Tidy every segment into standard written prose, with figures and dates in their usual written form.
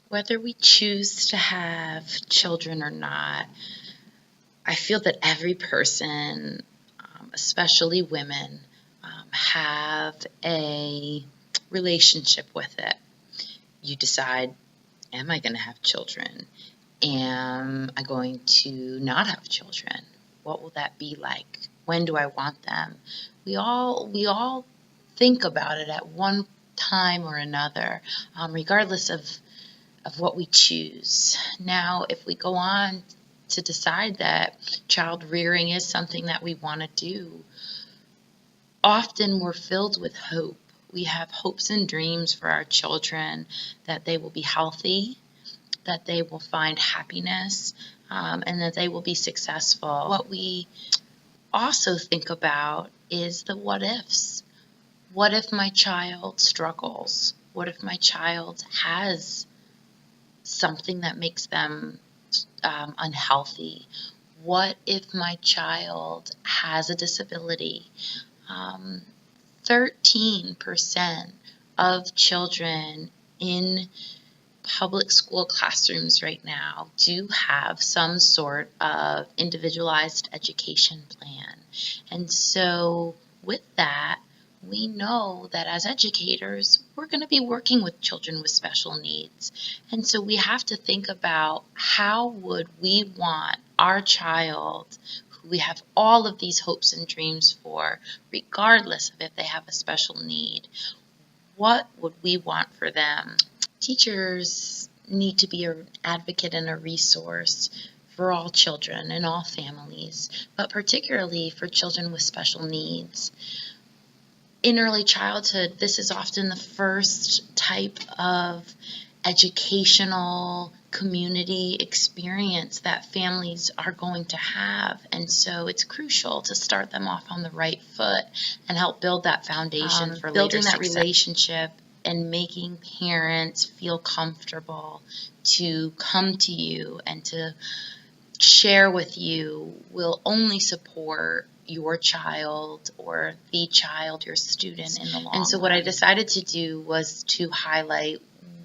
Whether we choose to have children or not, I feel that every person, especially women, have a relationship with it. You decide, am I going to have children? Am I going to not have children? What will that be like? When do I want them? We all think about it at one time or another, regardless of what we choose. Now, if we go on to decide that child rearing is something that we want to do, often we're filled with hope. We have hopes and dreams for our children, that they will be healthy, that they will find happiness, and that they will be successful. What we also think about is the what ifs. What if my child struggles? What if my child has something that makes them unhealthy? What if my child has a disability? 13% of children in public school classrooms right now do have some sort of individualized education plan. And so with that, we know that as educators, we're going to be working with children with special needs. And so we have to think about, how would we want our child, who we have all of these hopes and dreams for, regardless of if they have a special need, what would we want for them? Teachers need to be an advocate and a resource for all children and all families, but particularly for children with special needs. In early childhood, this is often the first type of educational community experience that families are going to have, and so it's crucial to start them off on the right foot and help build that foundation for building that relationship and making parents feel comfortable to come to you and to share with you will only support your child or the child, your student, in the long run. And so what I decided to do was to highlight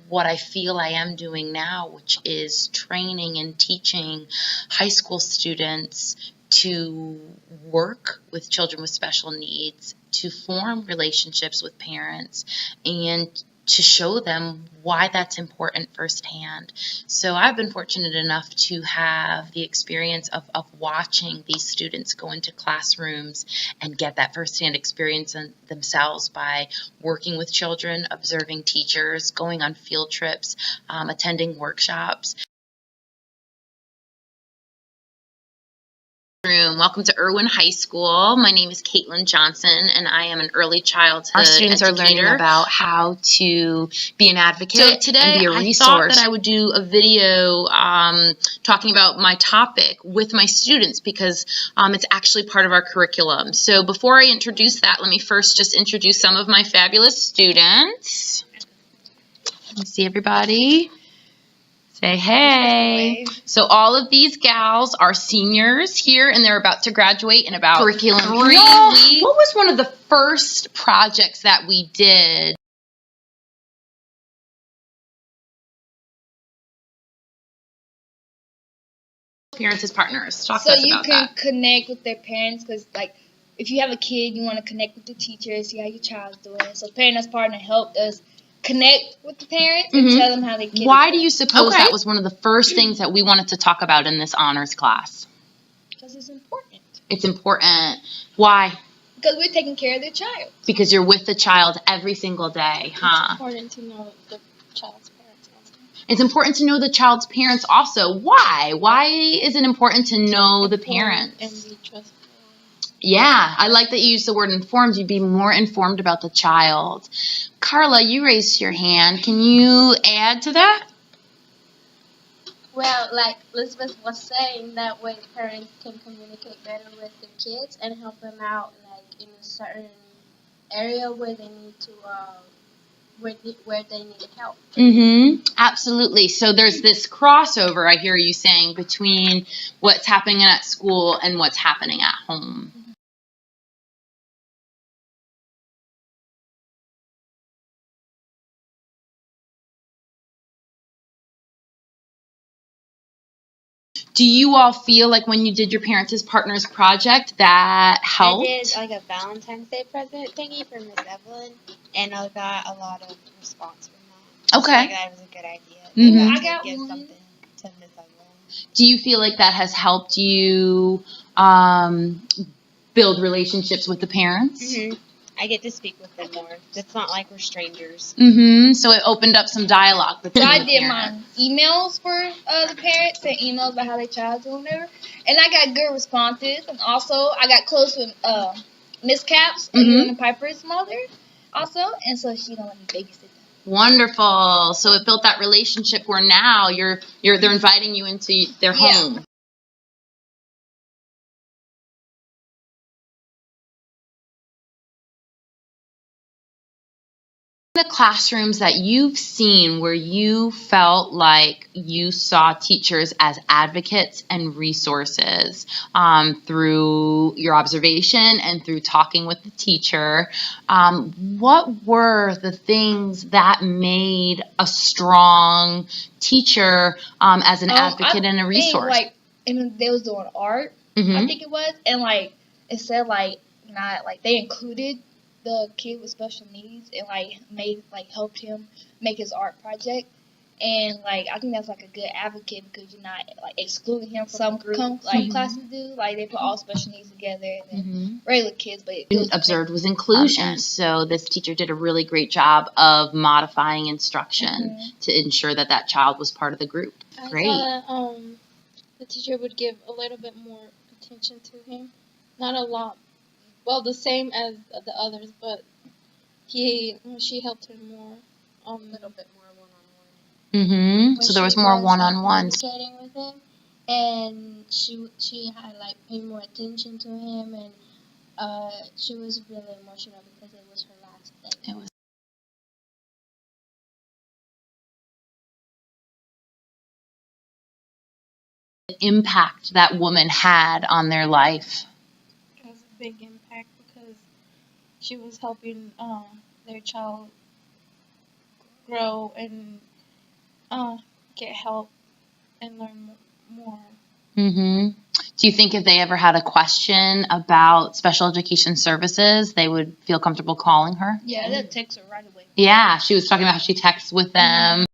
what I feel I am doing now, which is training and teaching high school students to work with children with special needs, to form relationships with parents, and to show them why that's important firsthand. So I've been fortunate enough to have the experience of watching these students go into classrooms and get that firsthand experience themselves by working with children, observing teachers, going on field trips, attending workshops. Welcome to Irwin High School. My name is CJohnson, and I am an early childhood Our students educator. Are learning about how to be an advocate. So today, and be a resource. I thought that I would do a video talking about my topic with my students, because it's actually part of our curriculum. So before I introduce that, let me first just introduce some of my fabulous students. Let me see everybody. Say hey. So all of these gals are seniors here, and they're about to graduate in about 3 weeks. What was one of the first projects that we did? Parents as partners. Talk to us about that. So you can connect with their parents, because like if you have a kid, you want to connect with the teacher, see how your child's doing. So parent as partner helped us connect with the parents and tell them how they kid. Why do you suppose that was one of the first things that we wanted to talk about in this honors class? Because it's important. It's important. Why? Because we're taking care of their child. Because you're with the child every single day, huh? It's important to know the child's parents also. It's important to know the child's parents also. Why? Why is it important to know the parents? And be trustful. Yeah, I like that you use the word informed. You'd be more informed about the child. Carla, you raised your hand. Can you add to that? Well, like Elizabeth was saying, that way parents can communicate better with their kids and help them out, like in a certain area where they need to, where they need help. Absolutely. So there's this crossover, I hear you saying, between what's happening at school and what's happening at home. Do you all feel like when you did your Parents as Partners project that helped? I did like a Valentine's Day present thingy for Miss Evelyn, and I got a lot of response from that. Okay. Like that was a good idea. Mhm. I got give one. something to Miss Evelyn. Do you feel like that has helped you build relationships with the parents? Mm-hmm. I get to speak with them more. It's not like we're strangers. Mm-hmm. So it opened up some dialogue between So I the did parents. my emails for the parents, and emails about how their child's doing whatever, and I got good responses. And also, I got close with Miss Caps, you and Piper's mother, also, and so she gonna let me babysit them. Wonderful. So it built that relationship where now they're inviting you into their home. The classrooms that you've seen where you felt like you saw teachers as advocates and resources through your observation and through talking with the teacher, what were the things that made a strong teacher as an advocate and a resource? Like, and they was doing art, I think it was, and like it said like not like they included the kid with special needs and helped him make his art project, and like I think that's like a good advocate because you're not like excluding him from some classes do, like they put all special needs together and then regular kids, but observed was inclusion. So this teacher did a really great job of modifying instruction to ensure that that child was part of the group. Great. I thought the teacher would give a little bit more attention to him, not a lot. Well, the same as the others, but she helped him more, a little bit more one-on-one. So there was more one-on-ones. Communicating with him, and she had like paid more attention to him, and she was really emotional because it was her last day. It was. Impact that woman had on their life. It was a big impact because she was helping their child grow and get help and learn more. Do you think if they ever had a question about special education services, they would feel comfortable calling her? Yeah, they'll text her right away. Yeah, she was talking about how she texts with them.